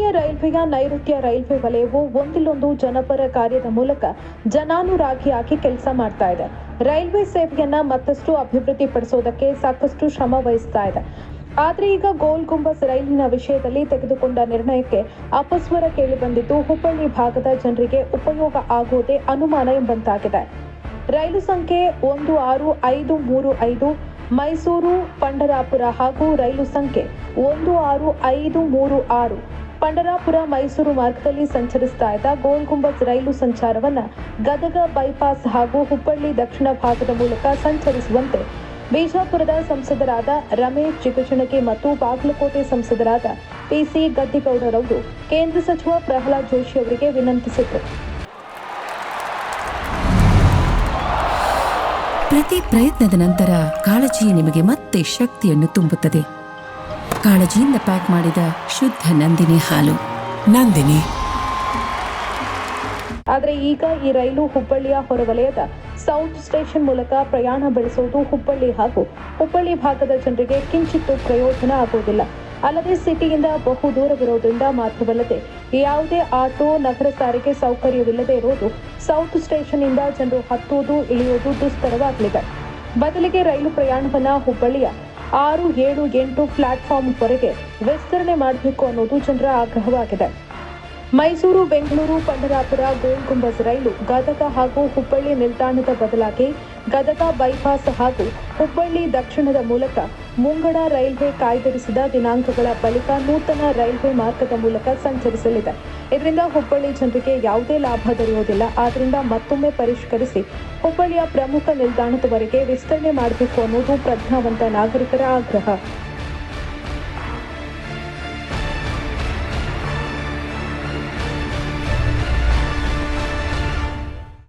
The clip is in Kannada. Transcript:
ಭಾರತೀಯ ರೈಲ್ವೆಯ ನೈಋತ್ಯ ರೈಲ್ವೆ ವಲಯವು ಒಂದಿಲ್ಲೊಂದು ಜನಪರ ಕಾರ್ಯದ ಮೂಲಕ ಜನಾನುರಾಗಿಯಾಗಿ ಕೆಲಸ ಮಾಡ್ತಾ ಇದೆ. ರೈಲ್ವೆ ಸೇವೆಯನ್ನ ಮತ್ತಷ್ಟು ಅಭಿವೃದ್ಧಿಪಡಿಸೋದಕ್ಕೆ ಸಾಕಷ್ಟು ಶ್ರಮ ವಹಿಸ್ತಾ ಇದೆ. ಆದರೆ ಈಗ ಗೋಲ್ ಗುಂಬಜ್ ರೈಲಿನ ವಿಷಯದಲ್ಲಿ ತೆಗೆದುಕೊಂಡ ನಿರ್ಣಯಕ್ಕೆ ಅಪಸ್ವರ ಕೇಳಿಬಂದಿದ್ದು ಹುಬ್ಬಳ್ಳಿ ಭಾಗದ ಜನರಿಗೆ ಉಪಯೋಗ ಆಗುವುದೇ ಅನುಮಾನ ಎಂಬಂತಾಗಿದೆ. ರೈಲು ಸಂಖ್ಯೆ 16535 ಮೈಸೂರು ಪಂಡರಾಪುರ ಹಾಗೂ ರೈಲು ಸಂಖ್ಯೆ 16536 ಪಂಡರಾಪುರ ಮೈಸೂರು ಮಾರ್ಗದಲ್ಲಿ ಸಂಚರಿಸ್ತಾ ಇದ್ದ ಗೋಲ್ ಗುಂಬಜ್ ರೈಲು ಸಂಚಾರವನ್ನು ಗದಗ ಬೈಪಾಸ್ ಹಾಗೂ ಹುಬ್ಬಳ್ಳಿ ದಕ್ಷಿಣ ಭಾಗದ ಮೂಲಕ ಸಂಚರಿಸುವಂತೆ ಬಿಜಾಪುರದ ಸಂಸದರಾದ ರಮೇಶ್ ಜಿಗಜಿಣಗಿ ಮತ್ತು ಬಾಗಲಕೋಟೆ ಸಂಸದರಾದ ಪಿಸಿ ಗದ್ದಿಗೌಡರವರು ಕೇಂದ್ರ ಸಚಿವ ಪ್ರಹ್ಲಾದ್ ಜೋಶಿ ಅವರಿಗೆ ವಿನಂತಿಸಿದರು. ಪ್ರತಿ ಪ್ರಯತ್ನದ ನಂತರ ಕಾಳಜಿ ನಿಮಗೆ ಮತ್ತೆ ಶಕ್ತಿಯನ್ನು ತುಂಬುತ್ತದೆ. ಕಾಳಜಿಯಿಂದ ಪ್ಯಾಕ್ ಮಾಡಿದ ಶುದ್ಧ ನಂದಿನಿ ಹಾಲು. ನಂದಿನಿ. ಆದರೆ ಈಗ ಈ ರೈಲು ಹುಬ್ಬಳ್ಳಿಯ ಹೊರವಲಯದ ಸೌತ್ ಸ್ಟೇಷನ್ ಮೂಲಕ ಪ್ರಯಾಣ ಬೆಳೆಸುವುದು ಹುಬ್ಬಳ್ಳಿ ಹಾಗೂ ಹುಬ್ಬಳ್ಳಿ ಭಾಗದ ಜನರಿಗೆ ಕಿಂಚಿತ್ತೂ ಪ್ರಯೋಜನ ಆಗುವುದಿಲ್ಲ. ಅಲ್ಲದೆ ಸಿಟಿಯಿಂದ ಬಹು ದೂರವಿರುವುದರಿಂದ ಮಾತ್ರವಲ್ಲದೆ ಯಾವುದೇ ಆಟೋ ನಗರ ಸಾರಿಗೆ ಸೌಕರ್ಯವಿಲ್ಲದೆ ಇರುವುದು ಸೌತ್ ಸ್ಟೇಷನ್ ಇಂದ ಜನರು ಹತ್ತುವುದು ಇಳಿಯುವುದು ದುಸ್ತರವಾಗಲಿದೆ. ಬದಲಿಗೆ ರೈಲು ಪ್ರಯಾಣವನ್ನು ಹುಬ್ಬಳ್ಳಿಯ 6, 7, 8 ಪ್ಲಾಟ್ಫಾರ್ಮ್ವರೆಗೆ ವಿಸ್ತರಣೆ ಮಾಡಬೇಕು ಅನ್ನೋದು ಜನರ ಆಗ್ರಹವಾಗಿದೆ. ಮೈಸೂರು ಬೆಂಗಳೂರು ಪಂಡರಾಪುರ ಗೋಲ್ ಗುಂಬಜ್ ರೈಲು ಗದಗ ಹಾಗೂ ಹುಬ್ಬಳ್ಳಿ ನಿಲ್ದಾಣದ ಬದಲಾಗಿ ಗದಗ ಬೈಪಾಸ್ ಹಾಗೂ ಹುಬ್ಬಳ್ಳಿ ದಕ್ಷಿಣದ ಮೂಲಕ ಮುಂಗಡ ರೈಲ್ವೆ ಕಾಯ್ದಿರಿಸಿದ ದಿನಾಂಕಗಳ ಬಳಿಕ ನೂತನ ರೈಲ್ವೆ ಮಾರ್ಗದ ಮೂಲಕ ಸಂಚರಿಸಲಿದೆ. ಇದರಿಂದ ಹುಬ್ಬಳ್ಳಿ ಜನರಿಗೆ ಯಾವುದೇ ಲಾಭ ದೊರೆಯುವುದಿಲ್ಲ. ಆದ್ದರಿಂದ ಮತ್ತೊಮ್ಮೆ ಪರಿಷ್ಕರಿಸಿ ಹುಬ್ಬಳ್ಳಿಯ ಪ್ರಮುಖ ನಿಲ್ದಾಣದವರೆಗೆ ವಿಸ್ತರಣೆ ಮಾಡಬೇಕು ಅನ್ನೋದು ಪ್ರಜ್ಞಾವಂತ ನಾಗರಿಕರ ಆಗ್ರಹ.